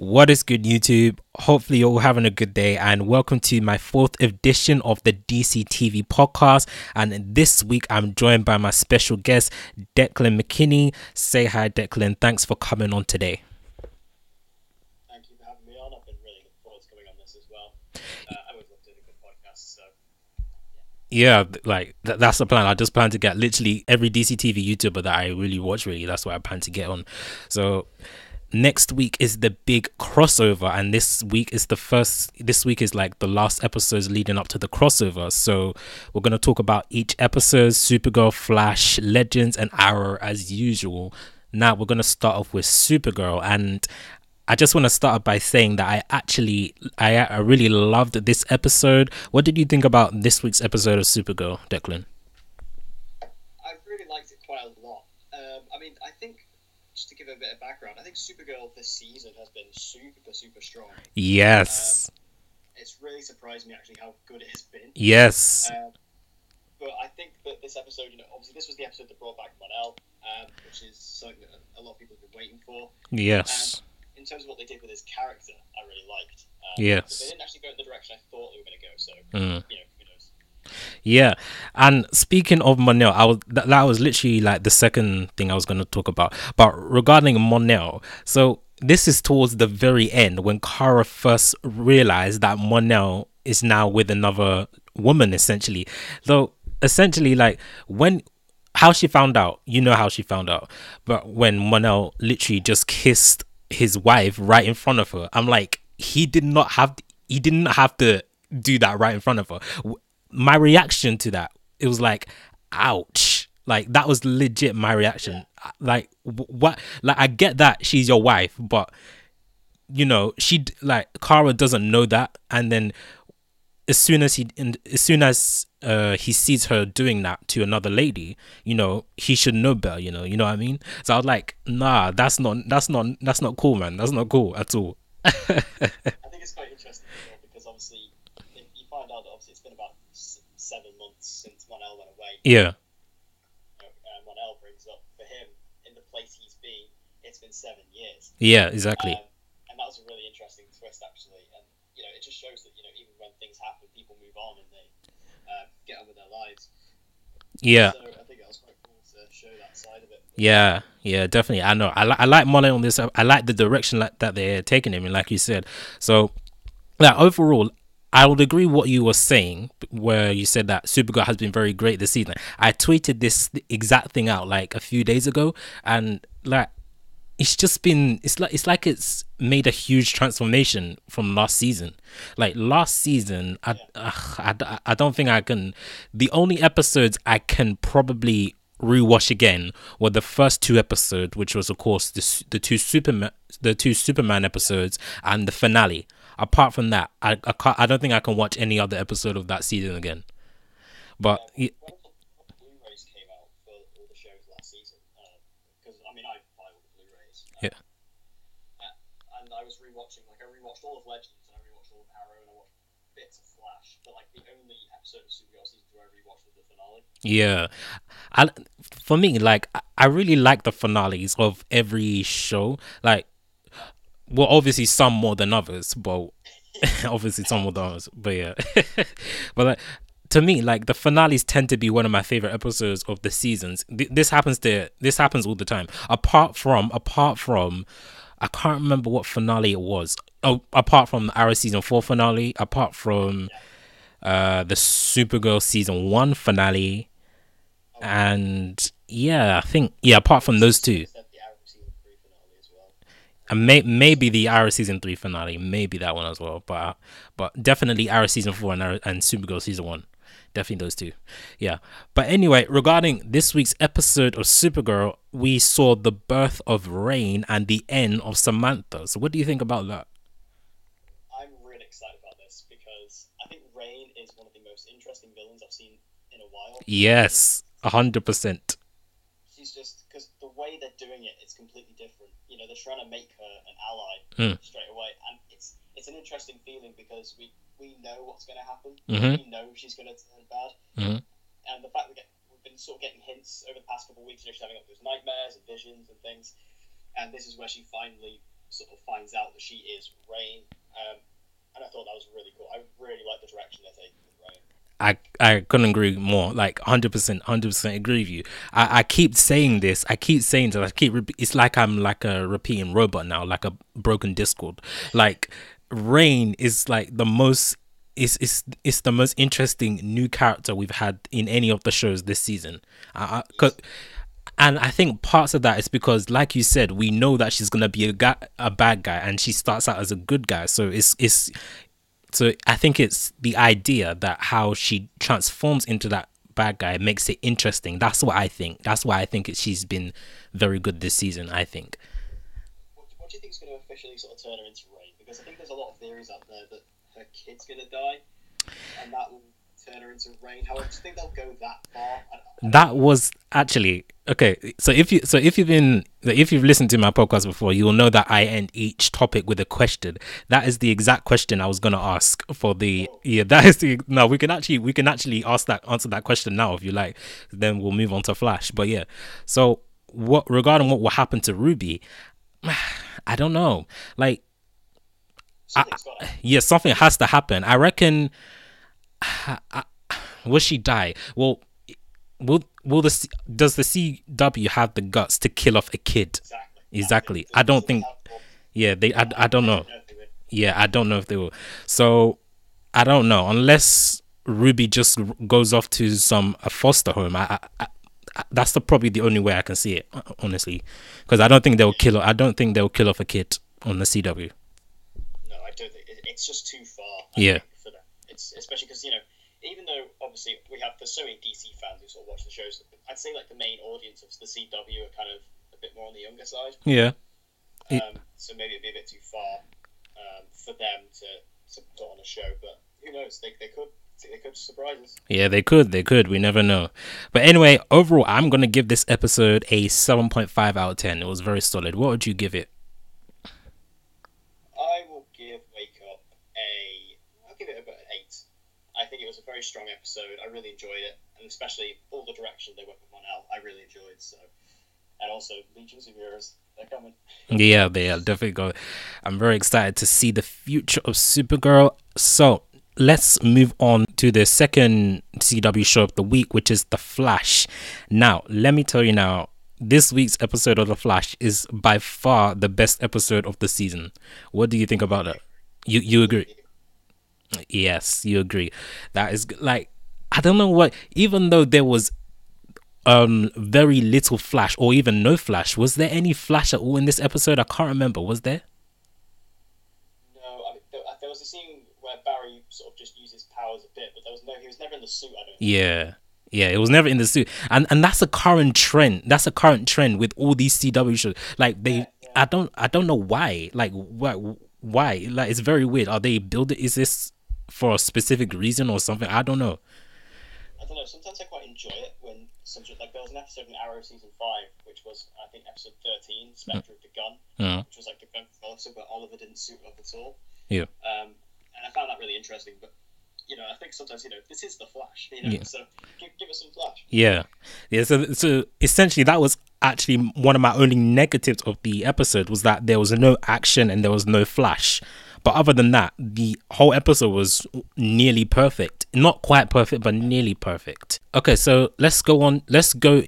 What is good, YouTube? Hopefully, you're all having a good day, and welcome to my fourth edition of the DCTV podcast. And this week, I'm joined by my special guest, Declan Mckinney. Say hi, Declan. Thanks for coming on today. Thank you for having me on. I've been really looking forward to coming on this as well. I always love doing a good podcast, so Yeah, like that's the plan. I just plan to get literally every DCTV YouTuber that I really watch. Really, that's what I plan to get on. So next week is the big crossover, and this week is like the last episodes leading up to the crossover. So we're going to talk about each episode: Supergirl, Flash, Legends, and Arrow as usual. Now we're going to start off with Supergirl, and I just want to start by saying that I really loved this episode. What did you think about this week's episode of Supergirl, Declan? I really liked it quite a lot. I think, just to give a bit of background, I think Supergirl this season has been super strong. Yes. It's really surprised me actually how good it has been. Yes. But I think that this episode, obviously this was the episode that brought back Mon-El, which is something that a lot of people have been waiting for. Yes. In terms of what they did with his character, I really liked. Yes. They didn't actually go in the direction I thought they were going to go, so, who knows. Yeah, and speaking of Mon-El, that was literally like the second thing I was going to talk about. But regarding Mon-El, so this is towards the very end when Kara first realized that Mon-El is now with another woman, essentially. So essentially, like how she found out, how she found out. But when Mon-El literally just kissed his wife right in front of her, I'm like, he didn't have to do that right in front of her. My reaction to that, it was like, ouch. Like, that was legit my reaction. Like, what? Like, I get that she's your wife, but Kara doesn't know that. And then as soon as he sees her doing that to another lady, he should know better. You know what I mean? So I was like, nah, that's not cool, man. That's not cool at all. I think it's quite interesting as well, because obviously you find out that obviously it's been about 7 months since Mon-El went away. Yeah. Mon-El brings up for him in the place he's been, it's been 7 years. Yeah, exactly. And that was a really interesting twist, actually. And it just shows that even when things happen, people move on and they get on with their lives. Yeah. So I think that was quite cool to show that side of it. Yeah, definitely. I know. I like Mon-El on this. I like the direction that they're taking him in, like you said. So, like, overall, I would agree what you were saying, where you said that Supergirl has been very great this season. I tweeted this exact thing out like a few days ago, and like it's like it's made a huge transformation from last season. Like last season, I don't think I can. The only episodes I can probably rewatch again were the first two episodes, which was of course the two Superman episodes and the finale. Apart from that, I don't think I can watch any other episode of that season again. But Blu-rays came out for all the shows last season, because I buy all the Blu-rays. Yeah. And I was rewatching, I rewatched all of Legends and I rewatched all of Arrow and I watched bits of Flash, but the only episode of Supergirl season 2 I rewatched was the finale. Yeah, for me, like I really like the finales of every show. Like, well, obviously some more than others, but obviously some more than others. But yeah, but like, to me, like the finales tend to be one of my favorite episodes of the seasons. This happens all the time. Apart from, I can't remember what finale it was. Oh, apart from the Arrow season 4 finale, apart from the Supergirl season 1 finale, and yeah, I think apart from those two. And maybe the Arrow season 3 finale, maybe that one as well, but definitely Arrow season 4 and Supergirl season 1, definitely those two. Yeah, but anyway, regarding this week's episode of Supergirl, we saw the birth of Reign and the end of Samantha. So what do you think about that? I'm really excited about this because I think Reign is one of the most interesting villains I've seen in a while. Yes, 100%. She's just, because the way they're doing it, it's completely different. They're trying to make her an ally straight away, and it's an interesting feeling because we know what's going to happen. We know she's going to turn bad, and the fact that we've been sort of getting hints over the past couple of weeks, she's having those nightmares and visions and things, and this is where she finally sort of finds out that she is Rain. And I thought that was really cool. I really like the direction they're taking with Rain. I couldn't agree more. Like 100% agree with you. I keep saying this. It's like I'm like a repeating robot now, like a broken Discord. Like Rain is like the most. It's the most interesting new character we've had in any of the shows this season. And I think parts of that is because, like you said, we know that she's gonna be a bad guy, and she starts out as a good guy. So so I think it's the idea that how she transforms into that bad guy makes it interesting. That's what I think. That's why I think she's been very good this season, I think. What do you think is going to officially sort of turn her into Rain? Because I think there's a lot of theories out there that her kid's going to die, and that will turn her into Rain. However, do you think they'll go that far? That was actually okay. So if you've listened to my podcast before, you will know that I end each topic with a question. That is the exact question I was gonna ask for the That is the no. We can actually answer that question now if you like. Then we'll move on to Flash. But yeah, so regarding what will happen to Ruby, I don't know. Like, something has to happen. I reckon. Will she die? Well, does the CW have the guts to kill off a kid? Exactly. I don't think. Yeah, I don't know. Yeah, I don't know if they will. So I don't know unless Ruby just goes off to a foster home. That's probably the only way I can see it, honestly, because I don't think they'll kill. I don't think they'll kill off a kid on the CW. No, I don't think it's just too far. Yeah. For them, it's especially because even though obviously there's so many DC fans who sort of watch the shows, I'd say like the main audience of the CW are kind of a bit more on the younger side. Yeah. So maybe it'd be a bit too far for them to put on a show, but who knows? They could surprise us. Yeah, they could. We never know. But anyway, overall, I'm gonna give this episode a 7.5 out of 10. It was very solid. What would you give it? I will give Wake Up I'll give it about an 8. I think it was a very strong episode. I really enjoyed it, and especially all the direction they went with Monel, I really enjoyed. So, and also Legions of Heroes, they're coming. Yeah, they are definitely going. I'm very excited to see the future of Supergirl. So let's move on to the second CW show of the week, which is The Flash. Now, let me tell you now, this week's episode of The Flash is by far the best episode of the season. What do you think about that? You agree? Yes, you agree. That is like, I don't know what, even though there was very little Flash or even no Flash, was there any Flash at all in this episode? I can't remember. Was there? No, I mean, there was a scene where Barry sort of just used his powers a bit, but he was never in the suit, I don't think. Yeah, it was never in the suit. And that's a current trend. That's a current trend with all these CW shows. Like I don't know why. Like why? Like, it's very weird. Are they building? Is this for a specific reason or something? I don't know. Sometimes I quite enjoy it when there was an episode in Arrow season 5, which was I think episode 13, Spectre of the Gun, which was like a gun episode where Oliver didn't suit up at all. Yeah. And I found that really interesting. But I think sometimes this is the Flash. So give us some Flash. Yeah. So essentially, that was actually one of my only negatives of the episode, was that there was no action and there was no Flash. But other than that, the whole episode was nearly perfect. Not quite perfect, but nearly perfect. Okay, so let's go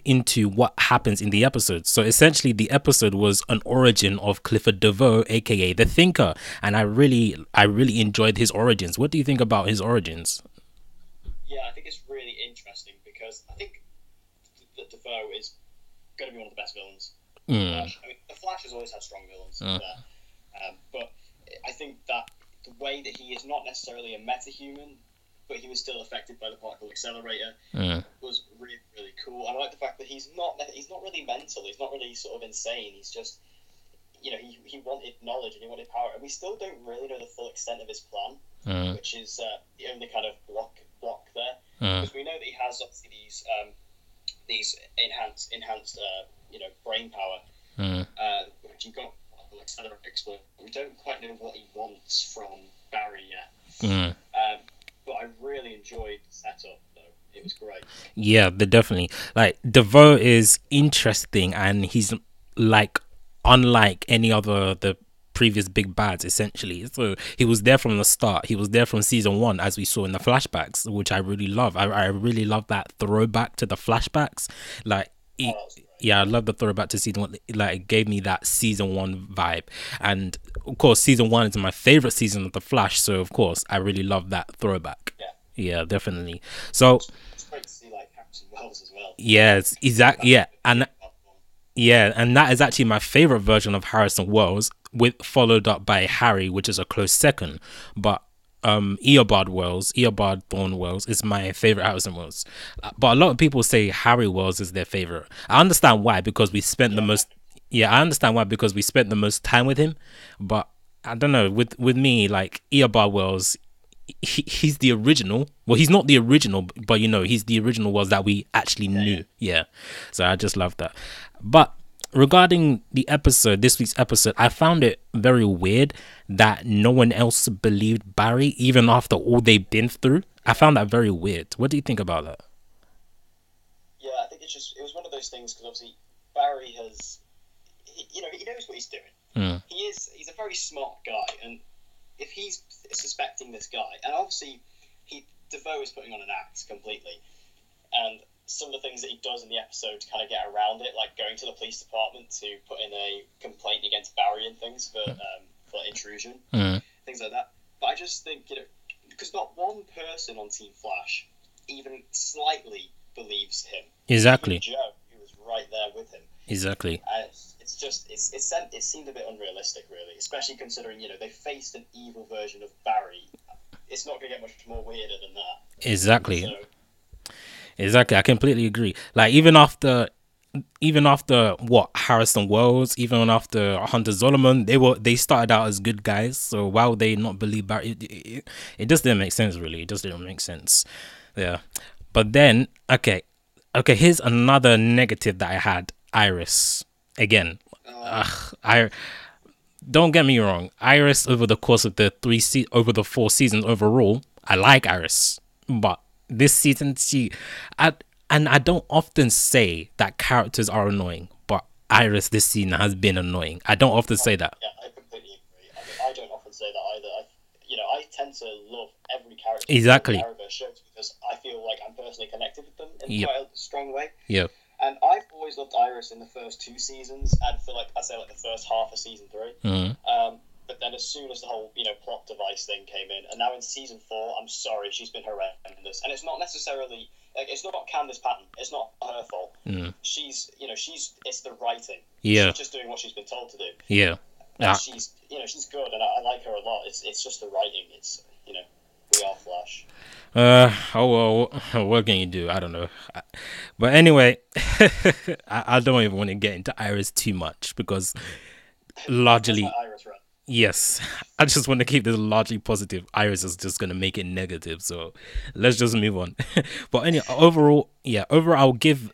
into what happens in the episode. So essentially, the episode was an origin of Clifford DeVoe, aka the Thinker, and I really enjoyed his origins. What do you think about his origins? Yeah, I think it's really interesting because I think that DeVoe is going to be one of the best villains. I mean, the Flash has always had strong villains, but I think that the way that he is not necessarily a metahuman, but he was still affected by the particle accelerator, was really, really cool. And I like the fact that he's not really mental. He's not really sort of insane. He's just, he wanted knowledge and he wanted power, and we still don't really know the full extent of his plan, which is the only kind of block there, because we know that he has obviously these enhanced brain power, which he got. Expert. We don't quite know what he wants from Barry yet. But I really enjoyed the setup, though. It was great. Yeah, definitely. Like, DeVoe is interesting, and he's like unlike any other the previous big bads, essentially. So he was there from the start. He was there from season 1, as we saw in the flashbacks, which I really love. I really love that throwback to the flashbacks. Like, yeah, I love the throwback to season 1. Like, it gave me that season 1 vibe. And of course, season 1 is my favorite season of the Flash. So of course, I really love that throwback. Yeah, definitely. So it's great to see like Harrison Wells as well. Yes, exactly. And that is actually my favorite version of Harrison Wells, with followed up by Harry, which is a close second. But Eobard Thorne Wells is my favorite Harrison Wells. But a lot of people say Harry Wells is their favorite. I understand why, because we spent the most. Yeah, I understand why, because we spent the most time with him. But I don't know. With me, like Eobard Wells, he's the original. Well, he's not the original, but he's the original Wells that we actually knew. Yeah. So I just love that. But regarding this week's episode, I found it very weird that no one else believed Barry, even after all they've been through. I found that very weird. What do you think about that? Yeah, I think it was one of those things, because obviously Barry he knows what he's doing. He's a very smart guy, and if he's suspecting this guy, and obviously Defoe is putting on an act completely, and some of the things that he does in the episode to kind of get around it, like going to the police department to put in a complaint against Barry and things for intrusion, things like that. But I just think, because not one person on Team Flash even slightly believes him. Exactly. Even Joe, who was right there with him. Exactly. It seemed a bit unrealistic, really, especially considering they faced an evil version of Barry. It's not going to get much more weirder than that. Exactly. Exactly, I completely agree. Like, even after what Harrison Wells, even after Hunter Zolomon, they started out as good guys. So why would they not believe Barry? It just didn't make sense, really. It just didn't make sense. Yeah, but then okay, here's another negative that I had. Iris again. I don't get me wrong. Iris, over the course of the 4 seasons overall, I like Iris, but this season I don't often say that characters are annoying, but Iris this season has been annoying. I don't often say that. Yeah, I completely agree. I don't often say that either. I tend to love every character exactly in the Arrowverse shows, because I feel like I'm personally connected with them in quite a strong way. Yeah. And I've always loved Iris in the first 2 seasons, and for the first half of season 3. But then as soon as the whole plot device thing came in, and now in season 4, I'm sorry, she's been horrendous. And it's not necessarily it's not Candace Patton. It's not her fault. She's it's the writing. Yeah. She's just doing what she's been told to do. Yeah. And she's good, and I like her a lot. It's just the writing. It's we are Flash. What can you do? I don't know. But anyway, I don't even want to get into Iris too much, because largely, yes, I just want to keep this largely positive. Iris is just going to make it negative, so let's just move on. But anyway, overall, I'll give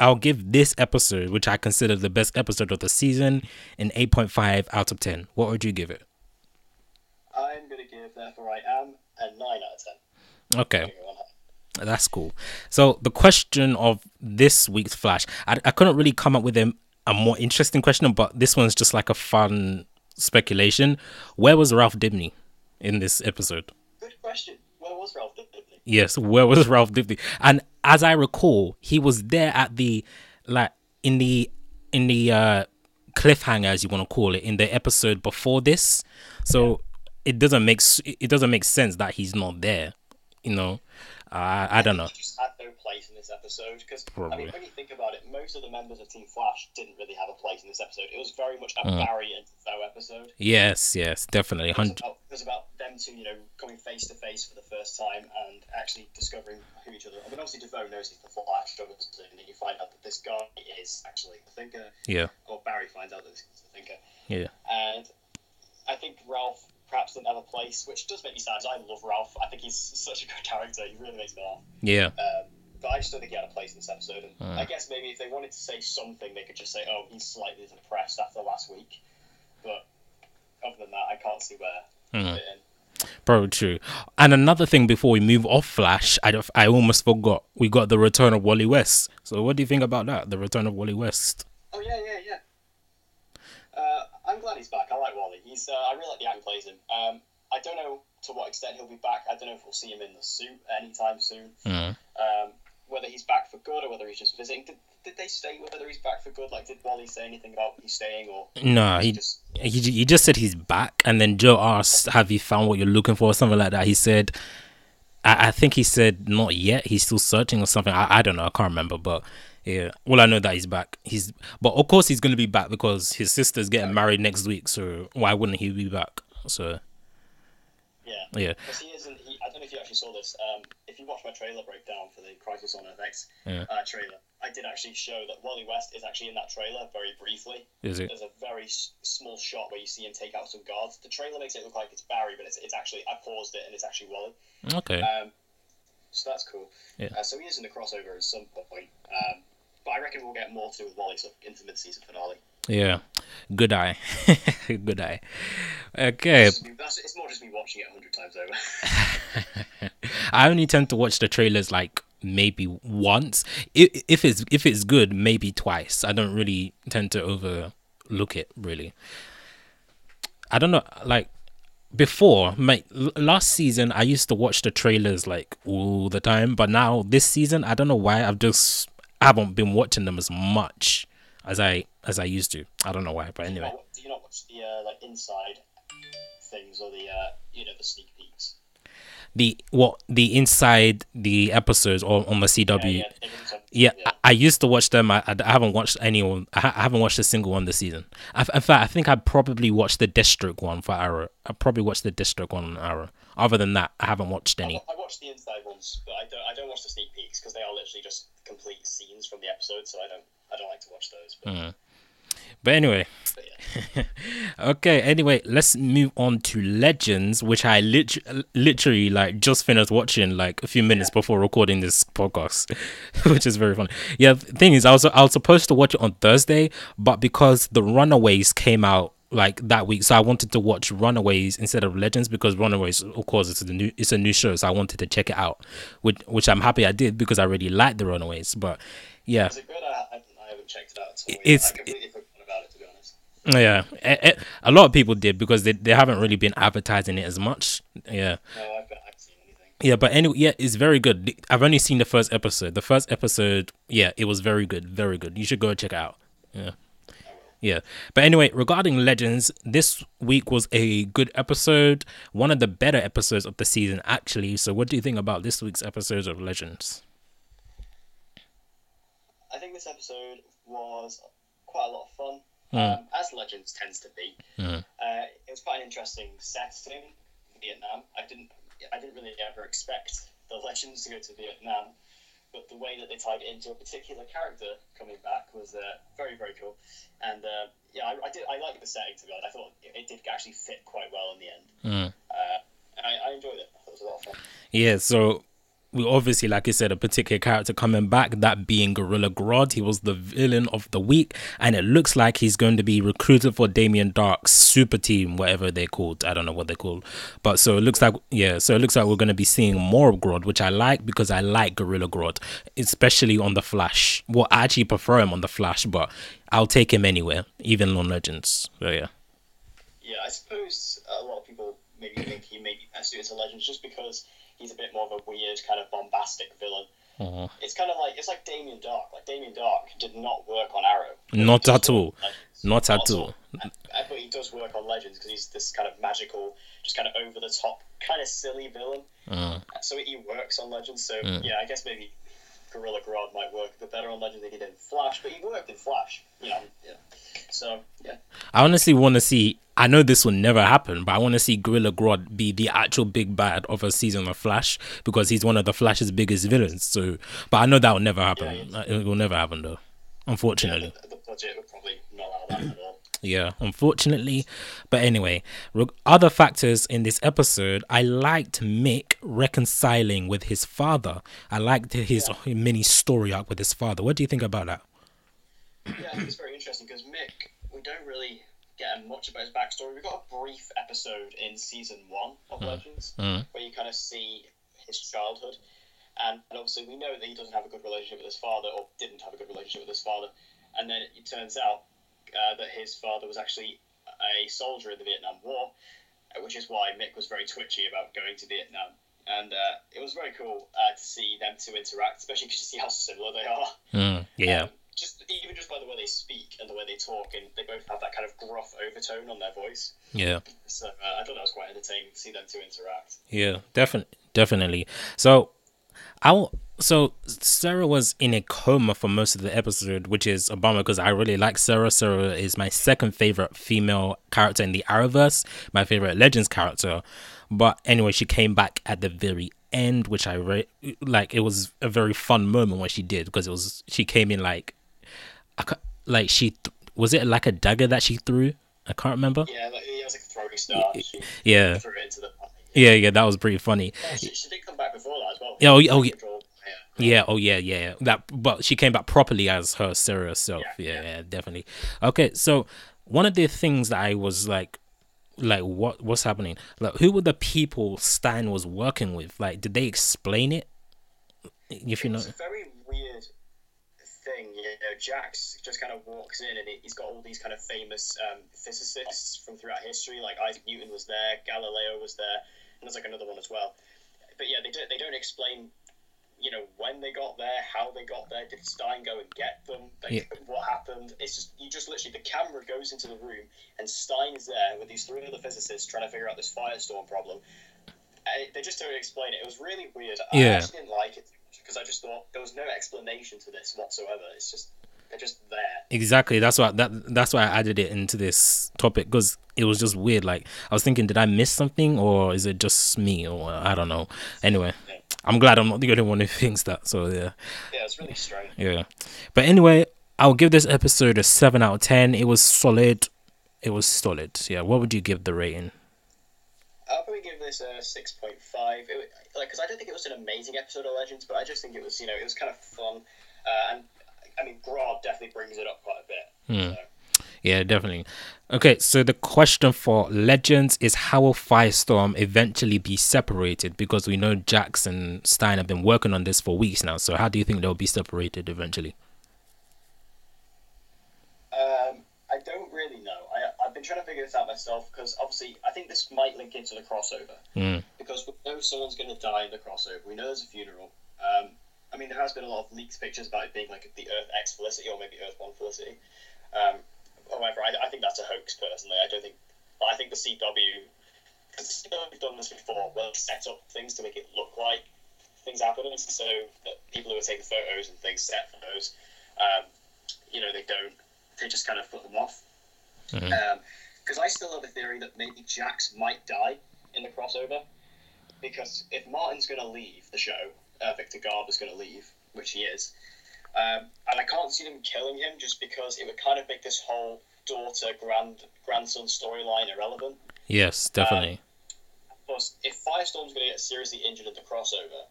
this episode, which I consider the best episode of the season, an 8.5 out of 10. What would you give it? I'm going to give Therefore I Am a 9 out of 10. Okay, that's cool. So the question of this week's Flash, I couldn't really come up with a more interesting question, but this one's just like a fun speculation. Where was Ralph Dibny in this episode? Good question. Where was Ralph Dibny? Yes, where was Ralph Dibny? And as I recall, he was there at the in the cliffhanger, as you want to call it, in the episode before this. So it doesn't make sense that he's not there. I don't know. He just had no place in this episode, because when you think about it, most of the members of Team Flash didn't really have a place in this episode. It was very much a Barry and Defoe episode. Yes, definitely. It was about them two, coming face to face for the first time and actually discovering who each other. I mean, obviously Defoe knows he's the Flash, obviously, and then you find out that this guy is actually the Thinker. Yeah. Or Barry finds out that this is the Thinker. Yeah. And I think Ralph perhaps didn't have a place, which does make me sad. I love Ralph. I think he's such a good character. He really makes me laugh. Yeah. But I just don't think he had a place in this episode. And I guess maybe if they wanted to say something, they could just say, "Oh, he's slightly depressed after last week." But other than that, I can't see where fit in. Probably true. And another thing before we move off Flash, I almost forgot. We got the return of Wally West. So what do you think about that? The return of Wally West. Oh yeah. I'm glad he's back. I like Wally. I really like the actor who plays him. I don't know to what extent he'll be back. I don't know if we'll see him in the suit anytime soon. Whether he's back for good or whether he's just visiting. Did they say whether he's back for good? Like, did Wally say anything about he's staying or? No, he just said he's back, and then Joe asked, "Have you found what you're looking for?" or something like that. He said, I think he said not yet. He's still searching or something. I don't know. I can't remember, but yeah. Well, I know that he's back. But of course he's gonna be back because his sister's getting married next week. So why wouldn't he be back? So yeah. Because I don't know if you actually saw this. If you watch my trailer breakdown for the Crisis on Earth X trailer, I did actually show that Wally West is actually in that trailer very briefly. Is it? There's a very small shot where you see him take out some guards. The trailer makes it look like it's Barry, but it's actually, I paused it and it's actually Wally. Okay. So that's cool. Yeah. So he is in the crossover at some point. But I reckon we'll get more to do with Wally into the mid-season finale. Yeah. Good eye. Good eye. Okay. It's more just me watching it 100 times over. I only tend to watch the trailers like maybe once. If it's good, maybe twice. I don't really tend to overlook it, really. I don't know, like before last season I used to watch the trailers like all the time, but now this season I don't know why I haven't been watching them as much as I used to. I don't know why, but anyway. Do you not watch the like inside things or the the sneak peeks? The inside the episodes or on the CW. I used to watch them. I haven't watched anyone. I haven't watched a single one this season. In fact, I think I probably watched the Deathstroke one for Arrow. I probably watched the Deathstroke one on Arrow. Other than that, I haven't watched any. I watched the inside ones, but I don't watch the sneak peeks because they are literally just complete scenes from the episode. So I don't like to watch those. But anyway, okay. Anyway, let's move on to Legends, which I literally like just finished watching like a few minutes before recording this podcast, which is very fun. Yeah, the thing is, I was supposed to watch it on Thursday, but because the Runaways came out like that week, so I wanted to watch Runaways instead of Legends because Runaways, of course, it's a new show, so I wanted to check it out, which I'm happy I did because I really liked the Runaways. But yeah, is it good? I haven't checked it out at all. I completely forgot about it, to be honest. Yeah, a lot of people did because they haven't really been advertising it as much. Yeah. No, I haven't seen anything. Yeah, but anyway, yeah, it's very good. I've only seen the first episode. The first episode, yeah, it was very good, very good. You should go check it out. Yeah. Yeah, but anyway, regarding Legends, this week was a good episode, one of the better episodes of the season, actually. So what do you think about this week's episodes of Legends? I think this episode was quite a lot of fun, as Legends tends to be. It was quite an interesting setting, Vietnam. I didn't really ever expect the Legends to go to Vietnam, but the way that they tied it into a particular character coming back was very, very cool. And I liked the setting, to be honest. I thought it did actually fit quite well in the end. I enjoyed it. I thought it was a lot of fun. Yeah, so we obviously, like I said, a particular character coming back, that being Gorilla Grodd. He was the villain of the week, and it looks like he's going to be recruited for Damien Dark's super team, whatever they're called. I don't know what they're called. But so it looks like, we're going to be seeing more of Grodd, which I like because I like Gorilla Grodd, especially on The Flash. Well, I actually prefer him on The Flash, but I'll take him anywhere, even on Legends. So yeah. Yeah, I suppose a lot of people maybe think he may be best suited to Legends just because he's a bit more of a weird, kind of bombastic villain. It's kind of like, it's like Damien Dark. Like, Damien Dark did not work on Arrow. Not at all. Not at all. But he does work on Legends because he's this kind of magical, just kind of over-the-top, kind of silly villain. So he works on Legends. So, yeah, I guess maybe Gorilla Grodd might work a bit better on Legends than he did in Flash, but he worked in Flash. So, yeah. I honestly want to see, I know this will never happen, but I want to see Gorilla Grodd be the actual big bad of a season of Flash because he's one of the Flash's biggest villains. So, but I know that will never happen. It will never happen, though, unfortunately. The budget would probably not allow that at all. Yeah, unfortunately. But anyway, other factors in this episode, I liked Mick reconciling with his father. I liked his mini story arc with his father. What do you think about that? Yeah, I think it's very interesting because Mick, we don't really get much about his backstory. We got a brief episode in season 1 of Legends where you kind of see his childhood, and obviously we know that he doesn't have a good relationship with his father, or didn't have a good relationship with his father, and then it turns out that his father was actually a soldier in the Vietnam War, which is why Mick was very twitchy about going to Vietnam. And it was very cool to see them two interact, especially because you see how similar they are. Even just by the way they speak and the way they talk, and they both have that kind of gruff overtone on their voice. Yeah. So I thought that was quite entertaining to see them two interact. Yeah, definitely. So Sarah was in a coma for most of the episode, which is a bummer because I really like Sarah. Sarah is my second favorite female character in the Arrowverse, my favorite Legends character. But anyway, she came back at the very end, which I like. It was a very fun moment when she did, because she came in was it like a dagger that she threw? I can't remember. Yeah, it was like a throwing star. She yeah. threw it into the pie. Yeah, that was pretty funny. Yeah, she did come back before that as well. Yeah. But she came back properly as her Sarah self. Yeah, definitely. Okay, so one of the things that I was like what's happening? Like, who were the people Stein was working with? Like, did they explain it? If you know, it's a very weird thing. Jax just kind of walks in and he's got all these kind of famous physicists from throughout history. Like Isaac Newton was there, Galileo was there, and there's like another one as well. But yeah, they don't explain, when they got there, how they got there. Did Stein go and get them? What happened? It's just literally the camera goes into the room and Stein is there with these three other physicists trying to figure out this firestorm problem. They just don't explain it. It was really weird. I actually didn't like it too much because I just thought there was no explanation to this whatsoever. It's just they're just there. Exactly. That's why I added it into this topic, because it was just weird. Like, I was thinking, did I miss something, or is it just me, or I don't know. Anyway, I'm glad I'm not the only one who thinks that. So yeah, it's really strange. Yeah, but anyway, I'll give this episode a 7 out of 10. It was solid. Yeah. What would you give the rating? I'll probably give this a 6.5. Because I don't think it was an amazing episode of Legends, but I just think it was, it was kind of fun. And I mean, Grodd definitely brings it up quite a bit. So. Yeah, definitely. Okay, so the question for Legends is, how will Firestorm eventually be separated? Because we know Jax and Stein have been working on this for weeks now. So how do you think they'll be separated eventually? I don't really know. I've been trying to figure this out myself, because obviously I think this might link into the crossover. Because we know someone's going to die in the crossover. We know there's a funeral. I mean, there has been a lot of leaked pictures about it being like the Earth X Felicity or maybe Earth 1 Felicity. However, I think that's a hoax, personally. I think the CW, because the CW have done this before, where they set up things to make it look like things happening, so that people who are taking photos and things, set photos, they just kind of put them off. Because I still have a theory that maybe Jax might die in the crossover, because if Martin's going to leave the show, Victor Garber's going to leave, which he is, and I can't see them killing him, just because it would kind of make this whole grandson storyline irrelevant. Yes, definitely. Plus, if Firestorm's going to get seriously injured in the crossover,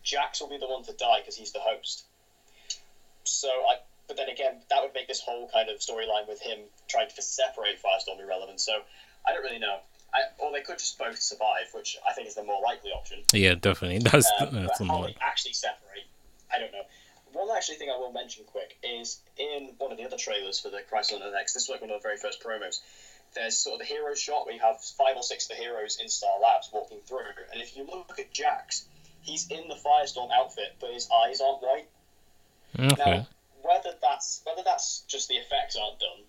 Jax will be the one to die because he's the host. But then again, that would make this whole kind of storyline with him trying to separate Firestorm irrelevant. So I don't really know. Or they could just both survive, which I think is the more likely option. Yeah, definitely. That's the more. How they actually separate, I don't know. One actually thing I will mention quick is in one of the other trailers for the Crisis on X. This is like one of the very first promos. There's sort of the hero shot where you have 5 or 6 of the heroes in Star Labs walking through, and if you look at Jax, he's in the Firestorm outfit, but his eyes aren't white. Okay. Now, whether that's just the effects aren't done,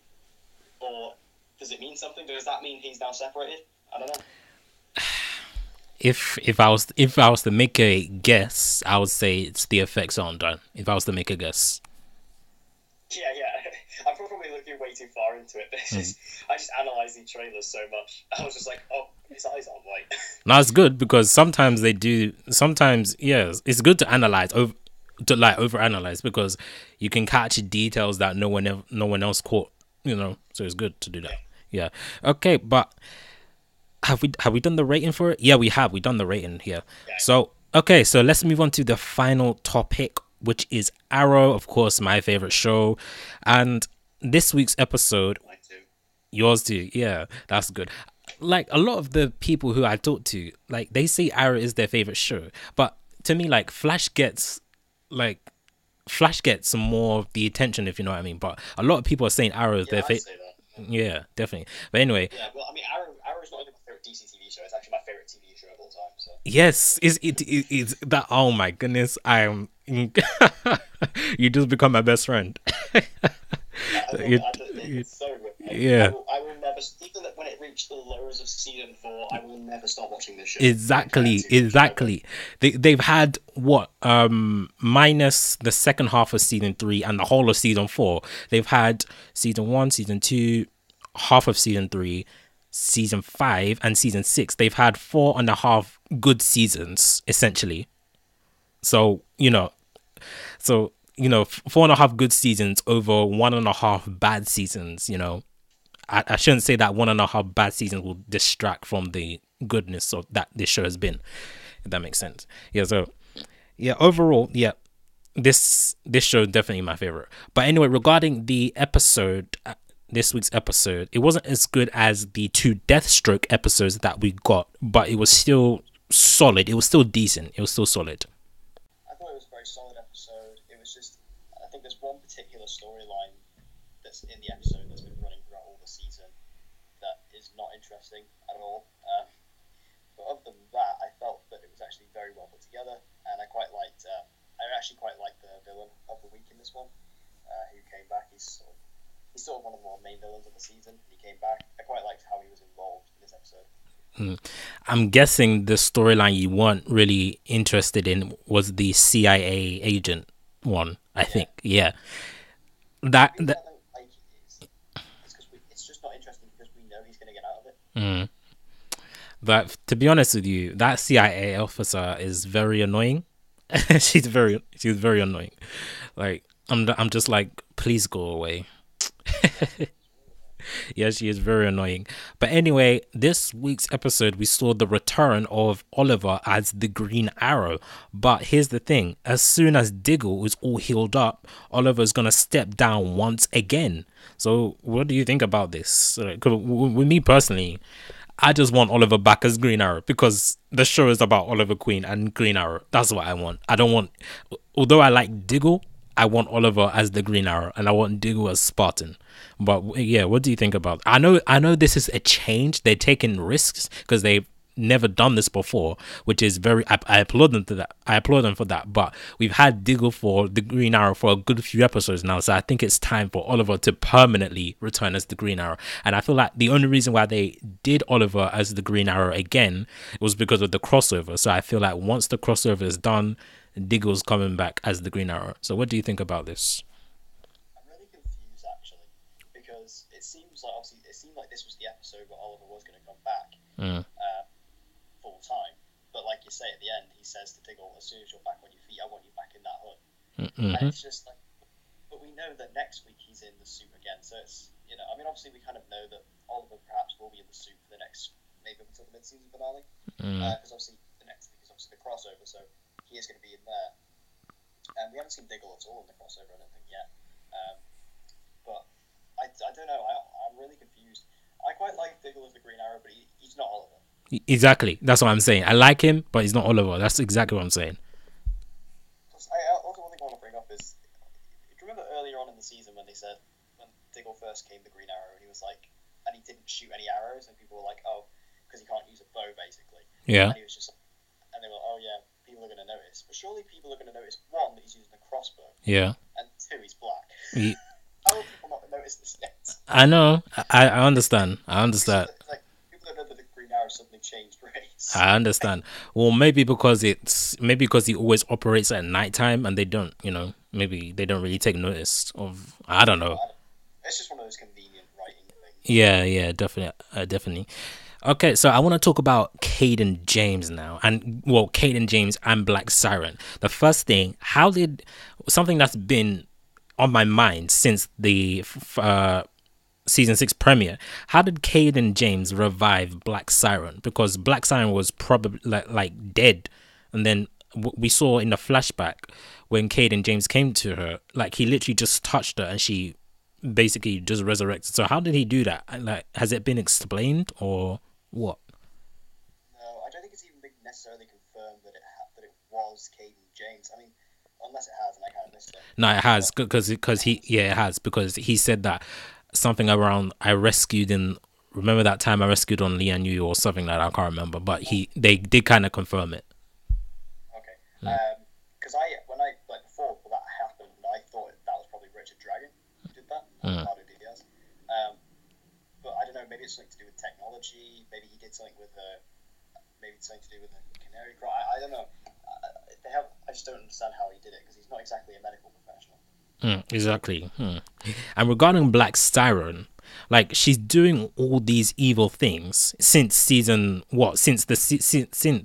or does it mean something? Does that mean he's now separated? I don't know. If I was to make a guess, I would say it's the effects aren't done. If I was to make a guess. Yeah. I'm probably looking way too far into it. I just analyze these trailers so much. I was just like, oh, his eyes aren't white. No, it's good, because sometimes they do. Sometimes, yes, it's good to analyze overanalyze, because you can catch details that no one else caught. So it's good to do that. Yeah. Okay, but have we done the rating for it? Yeah, we have. We've done the rating here. Yeah. So let's move on to the final topic, which is Arrow, of course, my favorite show. And this week's episode, mine too. Yours too. Yeah, that's good. Like, a lot of the people who I talk to, like, they say Arrow is their favorite show, but to me, like, Flash gets more of the attention, if you know what I mean. But a lot of people are saying Arrow is their favorite. Yeah, definitely. But anyway, Yeah, well, I mean, Arrow's not only my favorite DC TV show; it's actually my favorite TV show of all time. So yes, is that? Oh my goodness, I'm. You just become my best friend. I love you, it. you, It's so good. yeah. I will never, even when it reached the lows of season 4, I will never stop watching this show. Exactly, exactly. They've had what minus the second half of season 3 and the whole of season 4. They've had season 1, season 2, half of season 3, season 5, and season 6. They've had 4.5 good seasons essentially. So you know, 4.5 good seasons over 1.5 bad seasons. I shouldn't say that 1.5 bad seasons will distract from the goodness of that this show has been, if that makes sense. Yeah, so yeah, overall, yeah, this show definitely my favorite. But anyway, regarding the episode, this week's episode, it wasn't as good as the 2 Deathstroke episodes that we got, but it was still solid. It was still decent. It was still solid. I thought it was a very solid episode. It was just, I think there's one particular storyline that's in the episode that's been running throughout all the season that is not interesting at all. But other than that, I felt that it was actually very well put together, and I actually quite liked the villain of the week in this one, who came back. He's sort of one of the more main villains of the season. He came back. I quite liked how he was involved in this episode. I'm guessing the storyline you weren't really interested in was the CIA agent one. I think, yeah. That. The reason I don't like it is because it's just not interesting because we know he's going to get out of it. But to be honest with you, that CIA officer is very annoying. she's very annoying. Like I'm just like, please go away. Yeah, she is very annoying. But anyway, this week's episode, we saw the return of Oliver as the Green Arrow. But here's the thing. As soon as Diggle is all healed up, Oliver's going to step down once again. So what do you think about this? 'Cause with me personally, I just want Oliver back as Green Arrow because the show is about Oliver Queen and Green Arrow. That's what I want. I don't want... Although I like Diggle, I want Oliver as the Green Arrow and I want Diggle as Spartan. But yeah, what do you think about? I know this is a change. They're taking risks because they've never done this before, which is very. I applaud them to that. I applaud them for that. But we've had Diggle for the Green Arrow for a good few episodes now, so I think it's time for Oliver to permanently return as the Green Arrow. And I feel like the only reason why they did Oliver as the Green Arrow again was because of the crossover. So I feel like once the crossover is done, Diggle's coming back as the Green Arrow. So what do you think about this? It seemed like this was the episode where Oliver was going to come back full time. But like you say, at the end, he says to Diggle, as soon as you're back on your feet, I want you back in that hut. And it's just like, but we know that next week he's in the suit again. So it's, I mean, obviously we kind of know that Oliver perhaps will be in the suit for the next, maybe until the mid-season finale. Because obviously the next week is obviously the crossover, so he is going to be in there. And we haven't seen Diggle at all in the crossover, I don't think, yet. But I don't know. I'm really confused. I quite like Diggle as the Green Arrow, but he's not Oliver. Exactly. That's what I'm saying. I like him, but he's not Oliver. That's exactly what I'm saying. Also, one thing I want to bring up is, do you remember earlier on in the season when Diggle first came the Green Arrow, and he was like, and he didn't shoot any arrows, and people were like, oh, because he can't use a bow, basically. Yeah. And he was just, and they were, oh yeah, people are going to notice. But surely people are going to notice, one, that he's using a crossbow. Yeah. And two, he's black. How will people not notice this yet? I know. I understand. Like, people don't know that the Green Arrow suddenly changed race. I understand. Well, maybe because he always operates at nighttime and they don't, maybe they don't really take notice of. I don't know. It's just one of those convenient writing things. Yeah, definitely. Okay, so I want to talk about Caden James now, and Caden James and Black Siren. The first thing, how did something that's been on my mind since the season 6 premiere, how did Caden James revive Black Siren? Because Black Siren was probably like dead, and then we saw in the flashback when Caden James came to her, like he literally just touched her and she basically just resurrected. So how did he do that? Like, has it been explained or what? No, I don't think it's even been necessarily confirmed that it was Caden James. I mean, unless it has, and I kind of missed it. No, it has, because it has, because he said that something around I rescued in. Remember that time I rescued on Lian Yu or something like that? I can't remember, but they did kind of confirm it. Okay. Because when I like before that happened, I thought that was probably Richard Dragon who did that. Ricardo Diaz. But I don't know. Maybe it's something to do with technology. Maybe he did something with maybe it's something to do with the canary cry. I don't know. I just don't understand how he did it because he's not exactly a medical professional. Exactly. And regarding Black Siren, like she's doing all these evil things since season what? Since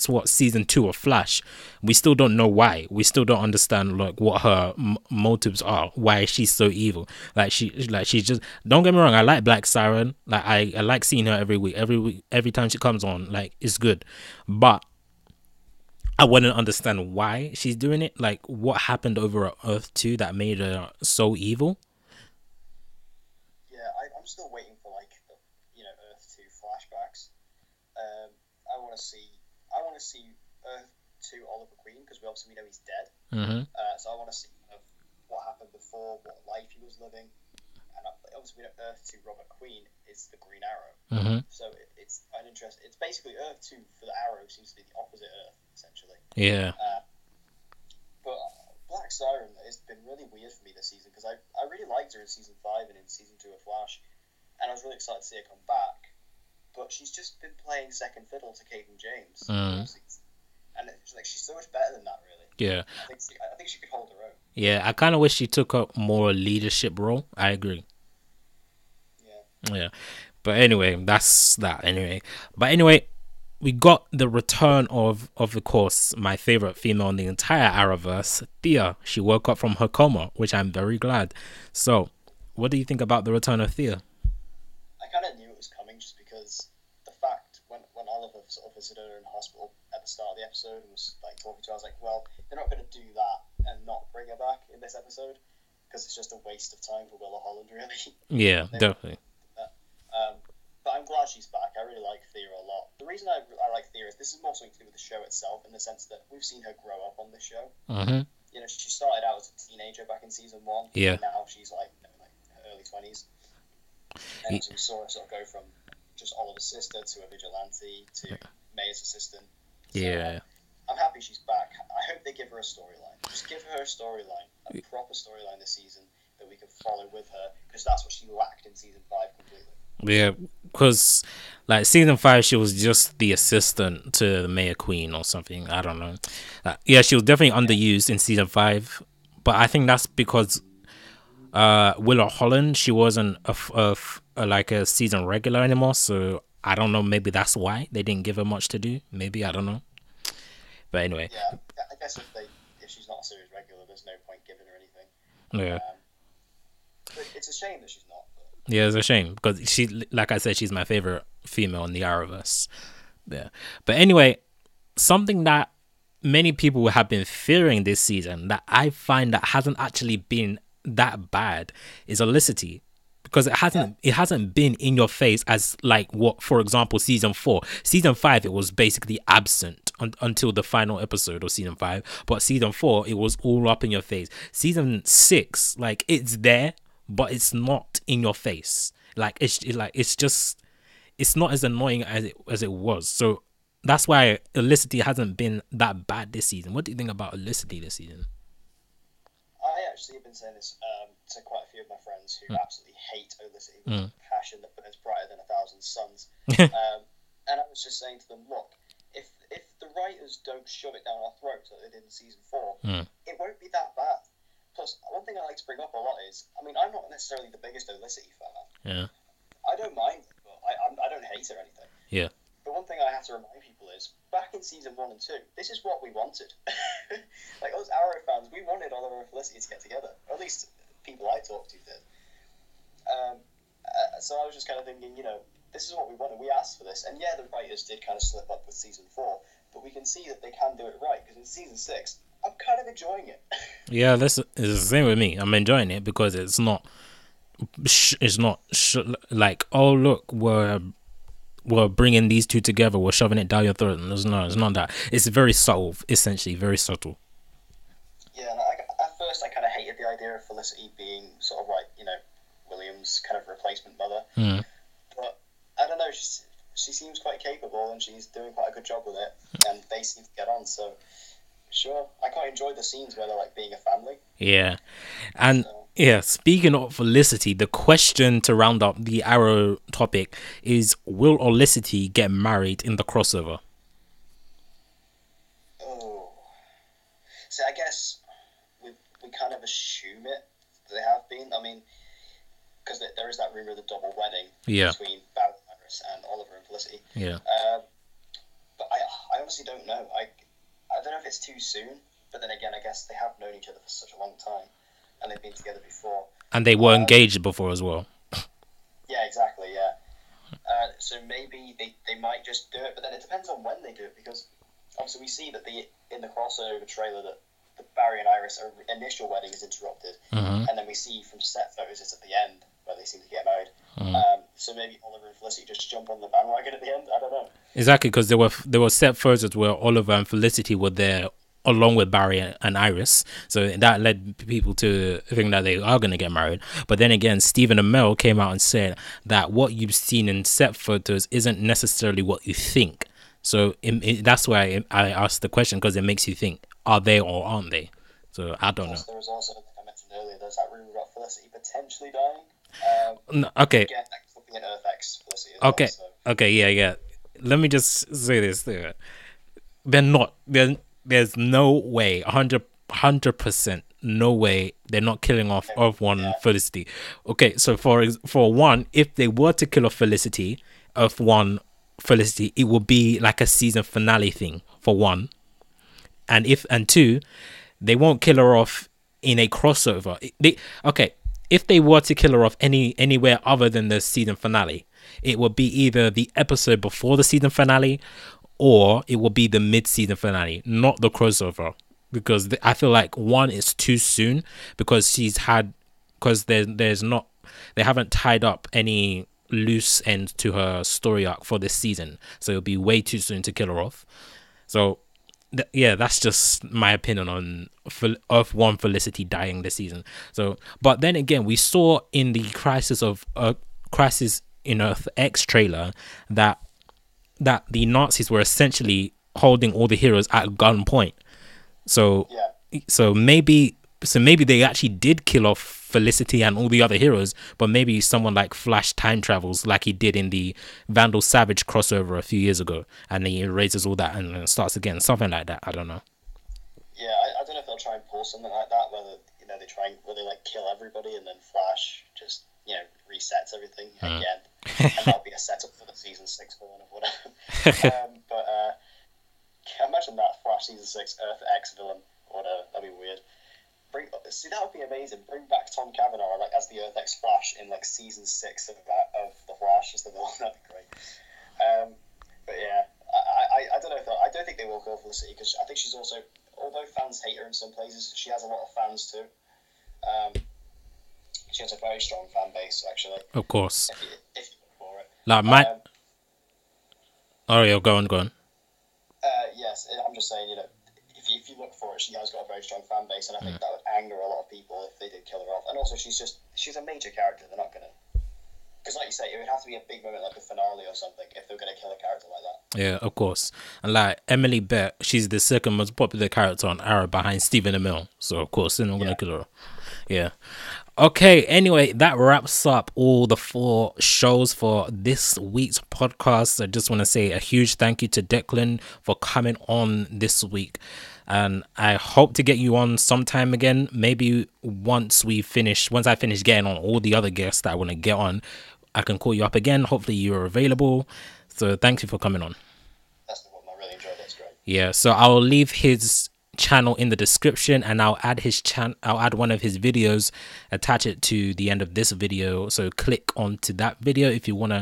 what season 2 of Flash? We still don't know why. We still don't understand like what her motives are. Why she's so evil? She's just. Don't get me wrong. I like Black Siren. Like I like seeing her every week. Every time she comes on, like it's good, but I wouldn't understand why she's doing it. Like, what happened over at Earth 2 that made her so evil? Yeah, I'm still waiting for like the Earth 2 flashbacks. I want to see Earth 2 Oliver Queen because we know he's dead. So I want to see kind of what happened before, what life he was living, and obviously we know Earth 2 Robert Queen is the Green Arrow. So it's an interest. It's basically Earth 2 for the Arrow seems to be the opposite Earth essentially. Yeah. But Black Siren has been really weird for me this season because I really liked her in season 5 and in season 2 of Flash, and I was really excited to see her come back. But she's just been playing second fiddle to Caden James, and it's like she's so much better than that, really. Yeah. I think she could hold her own. Yeah, I kind of wish she took up more leadership role. I agree. Yeah. But anyway, that's that. Anyway, we got the return of course, my favorite female in the entire Arrowverse, Thea. She woke up from her coma, which I'm very glad. So, what do you think about the return of Thea? I kind of knew it was coming just because the fact when Oliver sort of visited her in the hospital at the start of the episode and was like talking to her, I was like, well, they're not going to do that and not bring her back in this episode because it's just a waste of time for Willa Holland, really. Yeah, definitely. But I'm glad she's back. I really like Thea a lot. The reason I like Thea is this is more something to do with the show itself in the sense that we've seen her grow up on this show. She started out as a teenager back in season 1. Yeah. And now she's like her early 20s. And so we saw her sort of go from just Oliver's sister to a vigilante to May's assistant. So, I'm happy she's back. I hope they give her a storyline. Just give her a storyline, a proper storyline this season that we can follow with her because that's what she lacked in season 5 completely. Yeah, because like season 5, she was just the assistant to the Mayor Queen or something. I don't know. Yeah, she was definitely underused in season 5, but I think that's because Willa Holland, she wasn't like a season regular anymore. So I don't know. Maybe that's why they didn't give her much to do. Maybe I don't know. But anyway. Yeah, I guess if she's not a series regular, there's no point giving her anything. Yeah. But it's a shame that she's not. Yeah, it's a shame because she, like I said, she's my favorite female in the Arrowverse. Yeah, but anyway, something that many people have been fearing this season that I find that hasn't actually been that bad is Olicity, because it hasn't been in your face as like what, for example, season 4, season 5, it was basically absent until the final episode of season 5, but season 4 it was all up in your face. Season 6, like it's there, but it's not in your face. Like it's not as annoying as it was. So that's why Olicity hasn't been that bad this season. What do you think about Olicity this season? I actually have been saying this to quite a few of my friends who absolutely hate Olicity with a passion that burns brighter than 1,000 suns. And I was just saying to them, look, if the writers don't shove it down our throats like they did in season 4, it won't be that bad. Plus, one thing I like to bring up a lot is, I mean, I'm not necessarily the biggest Olicity fan. Yeah. I don't mind it, but I don't hate her or anything. Yeah. The one thing I have to remind people is, back in season 1 and 2, this is what we wanted. Like, us Arrow fans, we wanted Oliver and Felicity to get together. Or at least people I talked to did. So I was just kind of thinking, this is what we wanted. We asked for this. And yeah, the writers did kind of slip up with season 4, but we can see that they can do it right, because in season 6, I'm kind of enjoying it. Yeah, this is the same with me. I'm enjoying it because it's not like, oh look, we're bringing these two together, we're shoving it down your throat. It's not that. It's very subtle, essentially, very subtle. Yeah, and at first I kind of hated the idea of Felicity being sort of like, Williams' kind of replacement mother. Mm. But I don't know, she seems quite capable, and she's doing quite a good job with it, and they seem to get on, so sure. I quite enjoy the scenes where they're like being a family. Yeah. And yeah, speaking of Olicity, the question to round up the Arrow topic is, will Olicity get married in the crossover? Oh. So I guess we kind of assume it. They have been. I mean, because there is that rumor of the double wedding between Barry and Oliver and Felicity. Yeah. But I honestly don't know. I don't know if it's too soon, but then again, I guess they have known each other for such a long time, and they've been together before. And they were engaged before as well. Yeah, exactly, yeah. So maybe they might just do it, but then it depends on when they do it, because obviously we see that in the crossover trailer that the Barry and Iris' initial wedding is interrupted, and then we see from set photos it's at the end where they seem to get married. So maybe Oliver and Felicity just jump on the bandwagon at the end. I don't know. Exactly, because there were set photos where Oliver and Felicity were there along with Barry and Iris, so that led people to think that they are going to get married. But then again, Stephen Amell came out and said that what you've seen in set photos isn't necessarily what you think. So that's why I asked the question, because it makes you think, are they or aren't they? So I don't know. There was also, like I mentioned earlier, there's that rumor about Felicity potentially dying. Okay. Again, that could be an Earth X Felicity as okay. Well, so. Okay. Yeah. Let me just say this. They're not. There's no way. 100%. No way. They're not killing off Earth One Felicity. Okay. So for one, if they were to kill off Felicity, Earth One Felicity, it would be like a season finale thing. For one, and two, they won't kill her off in a crossover. If they were to kill her off anywhere other than the season finale, it would be either the episode before the season finale, or it will be the mid-season finale, not the crossover. Because I feel like one is too soon, because they haven't tied up any loose end to her story arc for this season, so it'll be way too soon to kill her off. So that's just my opinion on Earth One Felicity dying this season. So, but then again, we saw in the Crisis in Earth X trailer that the Nazis were essentially holding all the heroes at gunpoint. So maybe they actually did kill off Felicity and all the other heroes, but maybe someone like Flash time travels like he did in the Vandal Savage crossover a few years ago, and he erases all that and starts again, something like that. I don't know. Yeah, I don't know if they'll try and pull something like that, whether they like kill everybody and then Flash just resets everything again, and that'll be a setup for the season 6 villain or whatever. But imagine that Flash season 6 Earth X villain or whatever. That'd be weird. That would be amazing. Bring back Tom Cavanaugh as the Earth X Flash in like season 6 of the Flash as the villain. That'd be great. But yeah, I don't know I don't think they will go for the city, because I think she's also, although fans hate her in some places, she has a lot of fans too. She has a very strong fan base, actually. Of course. If you look for it. Like go on. Yes, I'm just saying, if you look for it, she has got a very strong fan base, and I think that would anger a lot of people if they did kill her off. And also, she's a major character. They're not gonna, because like you say, it would have to be a big moment like the finale or something if they're gonna kill a character like that. Yeah, of course. And like Emily Bett, she's the second most popular character on Arrow behind Stephen Amell, so of course they're not gonna kill her. Yeah. Okay, anyway, that wraps up all the 4 shows for this week's podcast. I just want to say a huge thank you to Declan for coming on this week. And I hope to get you on sometime again. Maybe once I finish getting on all the other guests that I want to get on, I can call you up again. Hopefully you're available. So thank you for coming on. That's the one I really enjoyed. That's great. Yeah, so I'll leave his channel in the description, and I'll add one of his videos, attach it to the end of this video, so click onto that video if you want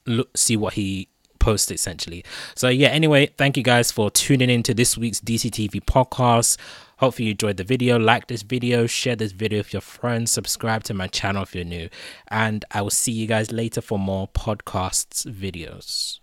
to see what he posts essentially. So yeah, anyway, thank you guys for tuning in to this week's DCTV podcast. Hopefully you enjoyed the video. Like this video, share this video with your friends, subscribe to my channel if you're new, and I will see you guys later for more podcasts videos.